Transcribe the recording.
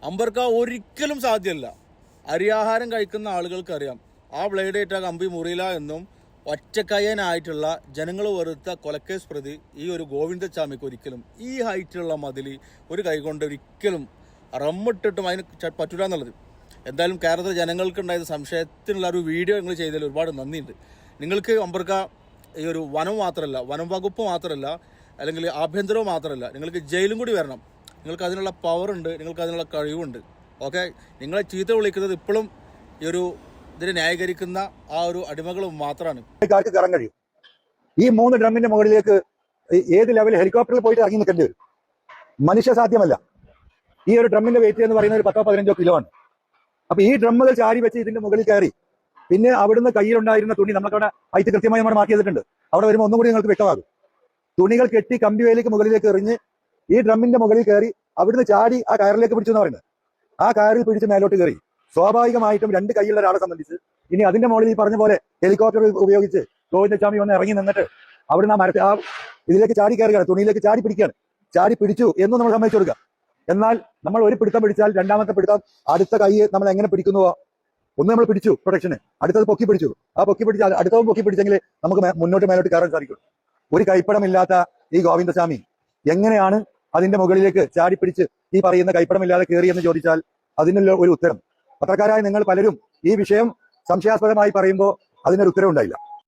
അമ്പർക്ക ഒരിക്കലും സാധ്യമല്ല. അരിയാഹാരം കഴിക്കുന്ന ആളുകൾക്കറിയാം ആ ബ്ലേഡ് ഏറ്റ കമ്പി മുറിയില്ല എന്നും ഒറ്റക്കയ്യനായിട്ടുള്ള ജനങ്ങൾ വെറുത്ത കൊലക്കേസ് പ്രതി ഈ ഒരു ഗോവിന്ദച്ചാമിക്ക് ഒരിക്കലും ഈ ഹൈറ്റിലുള്ള മതിൽ ഒരു കൈകൊണ്ട് ഒരിക്കലും റമ്മിട്ടിട്ടും അതിന് പറ്റൂല എന്നുള്ളത്. എന്തായാലും കേരളത്തിലെ ജനങ്ങൾക്കുണ്ടായത് സംശയത്തിനുള്ള ഒരു വീഡിയോ നിങ്ങൾ ചെയ്തതിൽ ഒരുപാട് നന്ദിയുണ്ട്. നിങ്ങൾക്ക് അമ്പർക്ക ഈ ഒരു വനം മാത്രമല്ല, വനം വകുപ്പ് മാത്രമല്ല, അല്ലെങ്കിൽ ആഭ്യന്തരവും മാത്രമല്ല, നിങ്ങൾക്ക് ജയിലും കൂടി വരണം. നിങ്ങൾക്ക് അതിനുള്ള പവറുണ്ട്, നിങ്ങൾക്ക് അതിനുള്ള കഴിവുണ്ട്. ഓക്കെ, നിങ്ങളെ ചീത്ത വിളിക്കുന്നത് ഇപ്പോഴും ഈ ഒരു ഇതിനെ ന്യായീകരിക്കുന്ന ആ ഒരു അടിമകളും മാത്രമാണ്. കയറാൻ കഴിയും. ഈ 3 ഡ്രമ്മിന്റെ മുകളിലേക്ക് ഏത് ലെവൽ ഹെലികോപ്റ്ററിൽ പോയിട്ട് ഇറങ്ങി നിൽക്കേണ്ടി വരും. മനുഷ്യ സാധ്യമല്ല. ഈ ഒരു ഡ്രമ്മിന്റെ വെയിറ്റ് എന്ന് പറയുന്നത് ഒരു 10-15 കിലോ ആണ്. അപ്പൊ ഈ ഡ്രമ്മുകൾ ചാരി വെച്ച് ഇതിന്റെ മുകളിൽ കയറി പിന്നെ അവിടുന്ന് കയ്യിലുണ്ടായിരുന്ന തുണി നമുക്കവിടെ ഹൈറ്റ് കൃത്യമായി നമ്മൾ മാർക്ക് ചെയ്തിട്ടുണ്ട്. അവിടെ വരുമ്പോൾ ഒന്നും കൂടി നിങ്ങൾക്ക് വ്യക്തമാകും. തുണികൾ കെട്ടി കമ്പി വേലിക്ക് മുകളിലേക്ക് എറിഞ്ഞ് ഈ ഡ്രമ്മിന്റെ മുകളിൽ കയറി അവിടുന്ന് ചാടി ആ കയറിലേക്ക് പിടിച്ചു എന്ന് പറയുന്നത്. ആ കയറിൽ പിടിച്ച് മേലോട്ട് കയറി സ്വാഭാവികമായിട്ടും 2 കൈയുള്ള ഒരാളെ സംബന്ധിച്ച് ഇനി അതിന്റെ മുകളിൽ ഈ പറഞ്ഞ പോലെ ഹെലികോപ്റ്റർ ഉപയോഗിച്ച് ഗോവിന്ദസ്വാമി വന്ന് ഇറങ്ങി നിന്നിട്ട് അവിടുന്ന് ആ ഇതിലേക്ക് ചാടി കയറുകയാണ്, തുണിയിലേക്ക് ചാടി പിടിക്കുകയാണ്. ചാടി പിടിച്ചു എന്നും നമ്മൾ സമ്മതിച്ചു കൊടുക്കുക. എന്നാൽ നമ്മൾ ഒരു പിടുത്തം പിടിച്ചാൽ രണ്ടാമത്തെ പിടുത്തം അടുത്ത കൈ നമ്മൾ എങ്ങനെ പിടിക്കുന്നുവോ, ഒന്ന് നമ്മൾ പിടിച്ചു പ്രൊട്ടക്ഷന്, അടുത്തത് പൊക്കി പിടിച്ചു, ആ പൊക്കി പിടിച്ചാൽ അടുത്തതും പൊക്കി പിടിച്ചെങ്കിൽ നമുക്ക് മുന്നോട്ട് മേലോട്ട് കയറാൻ സാധിക്കും. ഒരു കൈപ്പടമില്ലാത്ത ഈ ഗോവിന്ദസ്വാമി എങ്ങനെയാണ് അതിന്റെ മുകളിലേക്ക് ചാടി പിടിച്ച് ഈ പറയുന്ന കൈപ്പടമില്ലാതെ കയറി എന്ന് ചോദിച്ചാൽ അതിനുള്ള ഒരു ഉത്തരം പത്രക്കാരായ നിങ്ങൾ പലരും ഈ വിഷയം സംശയാസ്പദമായി പറയുമ്പോൾ അതിനൊരു ഉത്തരം ഉണ്ടായില്ല.